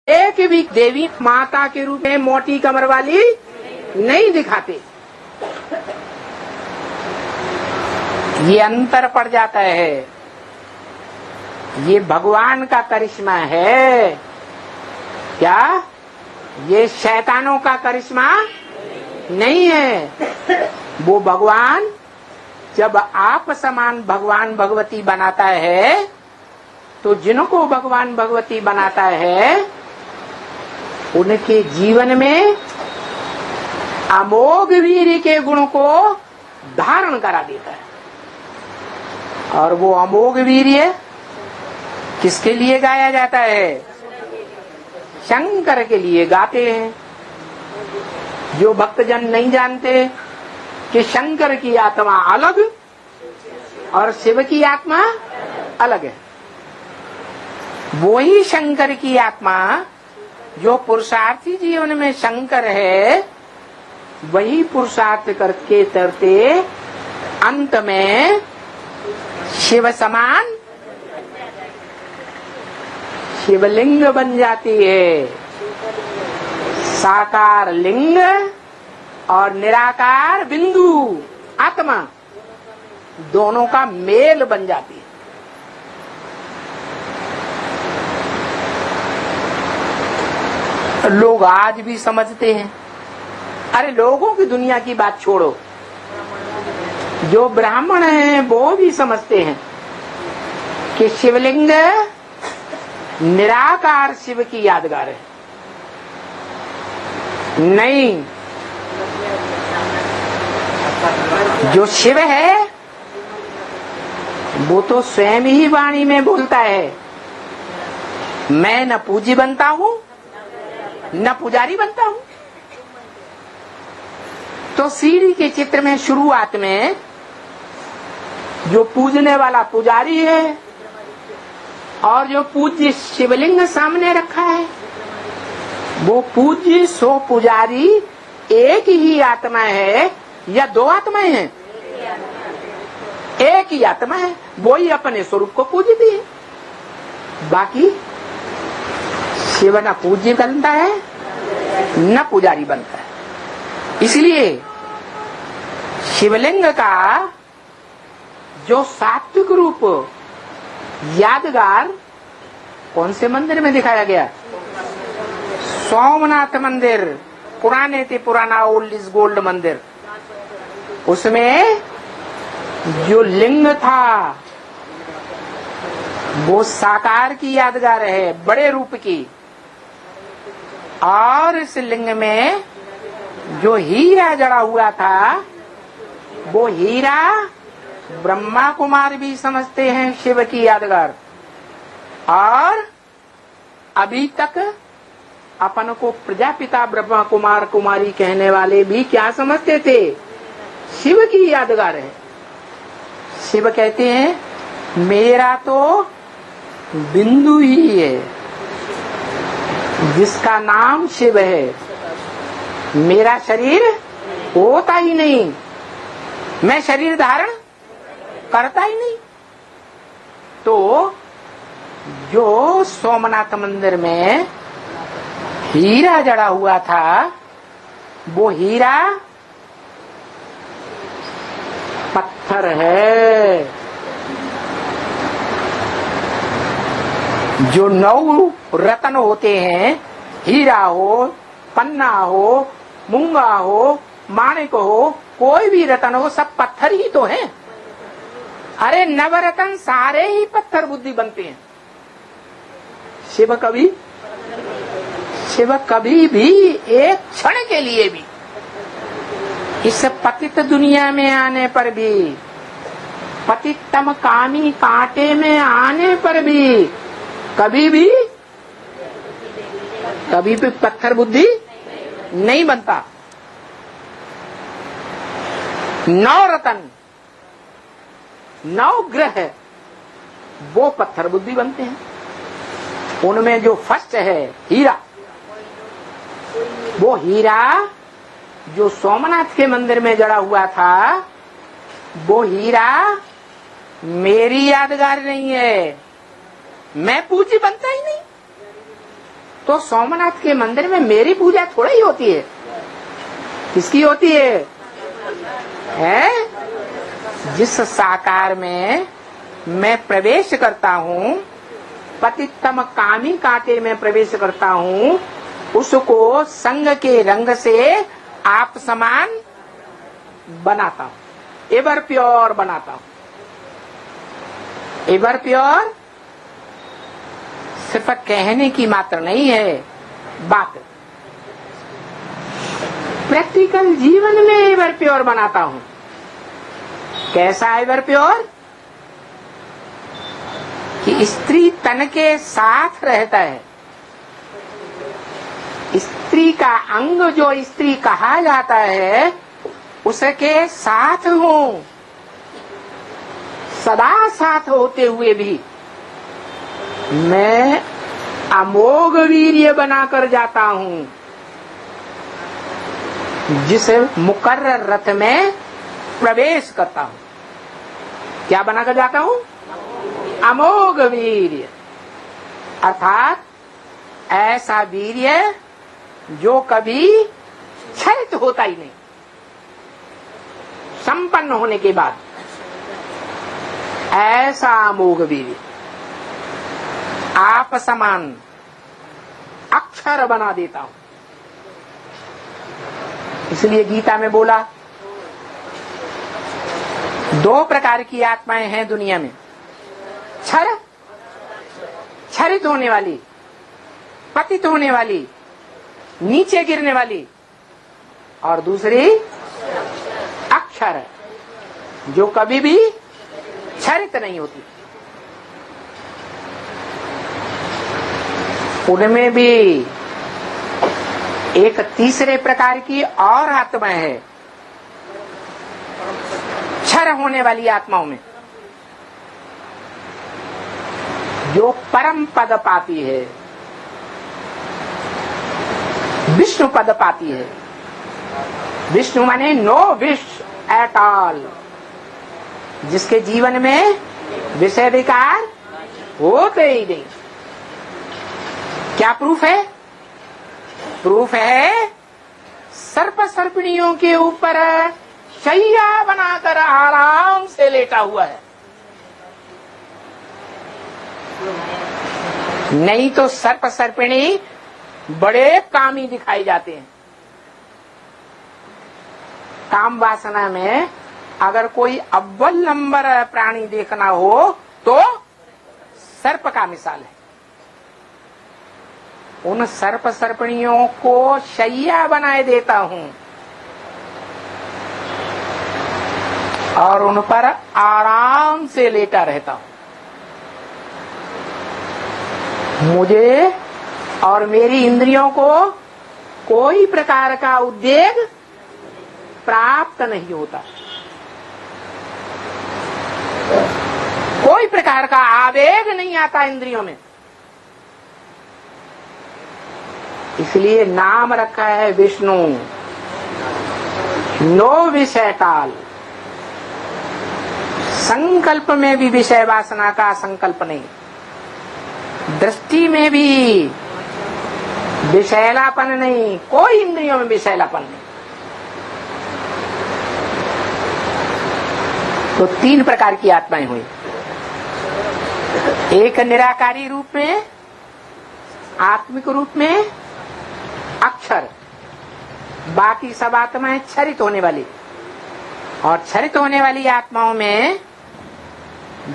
एक भी देवी माता के रूप में मोटी कमर वाली नहीं दिखाते। ये अंतर पड़ जाता है। ये भगवान का करिश्मा है क्या? ये शैतानों का करिश्मा नहीं है। वो भगवान जब आप समान भगवान भगवती बनाता है तो जिनको भगवान भगवती बनाता है उनके जीवन में अमोघ वीर्य के गुण को धारण करा देता है। और वो अमोघ वीर्य किसके लिए गाया जाता है? शंकर के लिए गाते हैं। जो भक्तजन नहीं जानते कि शंकर की आत्मा अलग और शिव की आत्मा अलग है, वही शंकर की आत्मा जो पुरुषार्थी जीवन में शंकर है, वही पुरुषार्थ करके करते अंत में शिव समान शिवलिंग बन जाती है। साकार लिंग और निराकार बिंदु आत्मा दोनों का मेल बन जाती है। लोग आज भी समझते हैं, अरे लोगों की दुनिया की बात छोड़ो, जो ब्राह्मण हैं वो भी समझते हैं कि शिवलिंग निराकार शिव की यादगार है। नहीं, जो शिव है वो तो स्वयं ही वाणी में बोलता है, मैं न पूजी बनता हूँ न पुजारी बनता हूँ। तो सीढ़ी के चित्र में शुरुआत में जो पूजने वाला पुजारी है और जो पूज्य शिवलिंग सामने रखा है, वो पूज्य सो पुजारी एक ही आत्मा है या दो आत्माएं हैं? एक ही आत्मा है। वो ही अपने स्वरूप को पूजती है। बाकी शिव न पूज्य बनता है न पुजारी बनता है। इसलिए शिवलिंग का जो सात्विक रूप यादगार कौन से मंदिर में दिखाया गया? सोमनाथ मंदिर, पुराने थे पुराना ओल्ड इज गोल्ड मंदिर। उसमें जो लिंग था वो साकार की यादगार है, बड़े रूप की। और इस लिंग में जो हीरा जड़ा हुआ था, वो हीरा ब्रह्मा कुमार भी समझते हैं शिव की यादगार। और अभी तक अपन को प्रजापिता ब्रह्मा कुमार कुमारी कहने वाले भी क्या समझते थे? शिव की यादगार है। शिव कहते हैं मेरा तो बिंदु ही है जिसका नाम शिव है, मेरा शरीर होता ही नहीं, मैं शरीर धारण करता ही नहीं। तो जो सोमनाथ मंदिर में हीरा जड़ा हुआ था, वो हीरा पत्थर है। जो 9 रत्न होते हैं, हीरा हो, पन्ना हो, मूंगा हो, माणिक हो, कोई भी रत्न हो, सब पत्थर ही तो हैं। अरे नवरत्न सारे ही पत्थर बुद्धि बनते हैं। शिव कभी भी एक क्षण के लिए भी इस पतित दुनिया में आने पर भी, पतितम कामी कांटे में आने पर भी कभी भी पत्थर बुद्धि नहीं बनता। 9 रत्न, 9 ग्रह वो पत्थर बुद्धि बनते हैं। उनमें जो फर्स्ट है हीरा, वो हीरा जो सोमनाथ के मंदिर में जड़ा हुआ था, वो हीरा मेरी यादगार नहीं है, मैं पूज्य बनता ही नहीं। तो सोमनाथ के मंदिर में मेरी पूजा थोड़ा ही होती है, किसकी होती है? जिस साकार में मैं प्रवेश करता हूँ, पतितम कामी कांटे में प्रवेश करता हूँ, उसको संग के रंग से आप समान बनाता हूँ, एवर प्योर बनाता हूँ। एवर प्योर सिर्फ कहने की मात्र नहीं है बात, प्रैक्टिकल जीवन में एवर प्योर बनाता हूँ। कैसा एवर प्योर? कि स्त्री तन के साथ रहता है, स्त्री का अंग जो स्त्री कहा जाता है उसके साथ हूँ, सदा साथ होते हुए भी मैं अमोघ वीर्य बनाकर जाता हूँ, जिस मुकर्रर रथ में प्रवेश करता हूँ। क्या बनाकर जाता हूँ? अमोघ वीर्य, अर्थात ऐसा वीर्य जो कभी क्षरित होता ही नहीं। संपन्न होने के बाद ऐसा अमोघ वीर्य आप समान अक्षर बना देता हूं। इसलिए गीता में बोला, दो प्रकार की आत्माएं हैं दुनिया में, क्षरित होने वाली, पतित होने वाली, नीचे गिरने वाली, और दूसरी अक्षर जो कभी भी क्षरित नहीं होती। उनमें भी एक तीसरे प्रकार की और आत्मा है, क्षर होने वाली आत्माओं में, जो परम पद पाती है, विष्णु पद पाती है। विष्णु माने नो विश एट ऑल, जिसके जीवन में विषय विकार होते ही नहीं। क्या प्रूफ है? प्रूफ है सर्प सर्पिणियों के ऊपर शैया बनाकर आराम से लेटा हुआ है। नहीं तो सर्प सर्पिणी बड़े कामी दिखाई जाते हैं। काम वासना में अगर कोई अव्वल नंबर प्राणी देखना हो तो सर्प का मिसाल है। उन सर्प सर्पिणियों को शैया बनाए देता हूं और उन पर आराम से लेटा रहता हूं। मुझे और मेरी इंद्रियों को कोई प्रकार का उद्वेग प्राप्त नहीं होता, कोई प्रकार का आवेग नहीं आता इंद्रियों में। इसलिए नाम रखा है विष्णु, नो विषय टाल। संकल्प में भी विषय वासना का संकल्प नहीं, दृष्टि में भी विषैलापन नहीं, कोई इंद्रियों में विषैलापन नहीं। तो तीन प्रकार की आत्माएं हुई, एक निराकारी रूप में, आत्मिक रूप में, अक्षर, बाकी सब आत्माएं क्षरित होने वाली। और क्षरित होने वाली आत्माओं में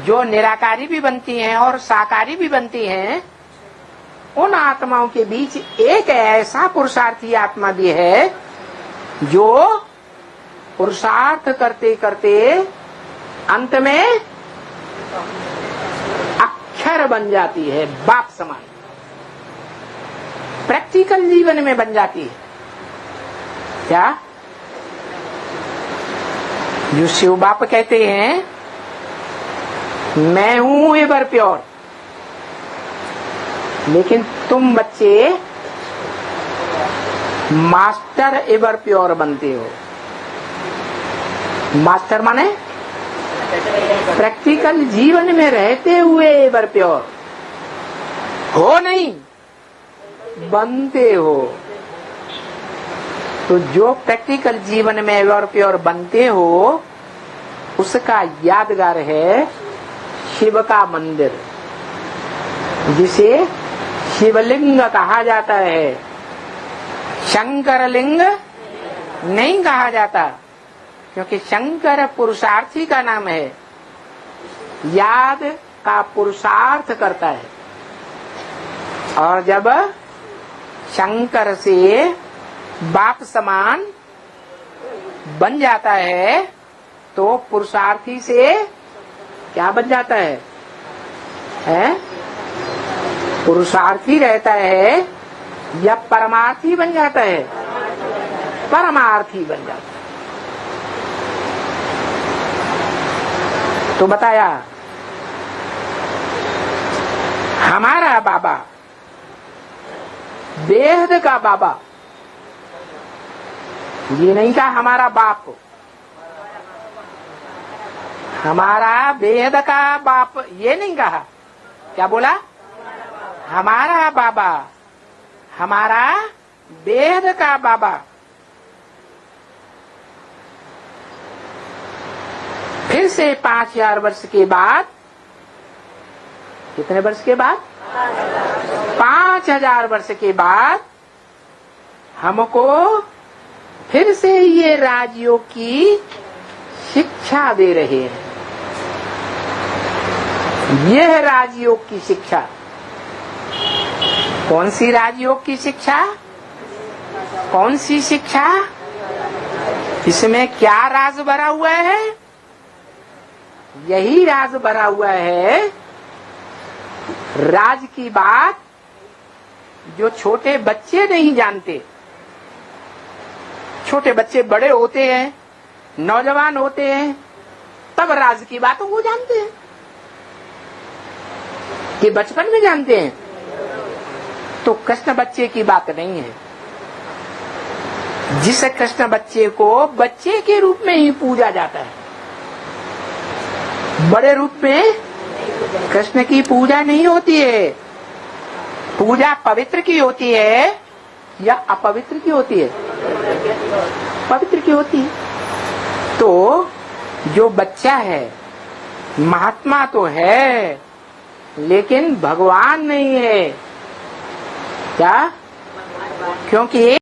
जो निराकारी भी बनती हैं और साकारी भी बनती हैं, उन आत्माओं के बीच एक ऐसा पुरुषार्थी आत्मा भी है जो पुरुषार्थ करते करते अंत में अक्षर बन जाती है, बाप समान प्रैक्टिकल जीवन में बन जाती है। क्या जो शिव बाप कहते हैं, मैं हूं एवर प्योर, लेकिन तुम बच्चे मास्टर एवर प्योर बनते हो। मास्टर माने प्रैक्टिकल जीवन में रहते हुए एवर प्योर हो नहीं, बनते हो। तो जो प्रैक्टिकल जीवन में एवर प्योर बनते हो उसका यादगार है शिव का मंदिर, जिसे शिवलिंग कहा जाता है, शंकर लिंग नहीं कहा जाता, क्योंकि शंकर पुरुषार्थी का नाम है, याद का पुरुषार्थ करता है। और जब शंकर से बाप समान बन जाता है तो पुरुषार्थी से क्या बन जाता है? पुरुषार्थी रहता है या परमार्थी बन जाता है? परमार्थी बन जाता है। तो बताया हमारा बाबा बेहद का बाबा, ये नहीं कहा हमारा बाप, हमारा बेहद का बाप ये नहीं कहा। क्या बोला? हमारा बाबा, हमारा बेहद का बाबा। फिर से 5000 वर्ष के बाद, कितने वर्ष के बाद? 5000 वर्ष के बाद हमको फिर से ये राजयोग की शिक्षा दे रहे हैं। यह राजयोग की शिक्षा, कौन सी राजयोग की शिक्षा? कौन सी शिक्षा? इसमें क्या राज भरा हुआ है? यही राज भरा हुआ है, राज की बात जो छोटे बच्चे नहीं जानते। छोटे बच्चे बड़े होते हैं, नौजवान होते हैं, तब राज की बातों को जानते हैं। ये बचपन में जानते हैं। तो कृष्ण बच्चे की बात नहीं है। जिस कृष्ण बच्चे को बच्चे के रूप में ही पूजा जाता है, बड़े रूप में कृष्ण की पूजा नहीं होती है। पूजा पवित्र की होती है या अपवित्र की होती है? पवित्र की होती है। तो जो बच्चा है महात्मा तो है, लेकिन भगवान नहीं है। क्या? क्योंकि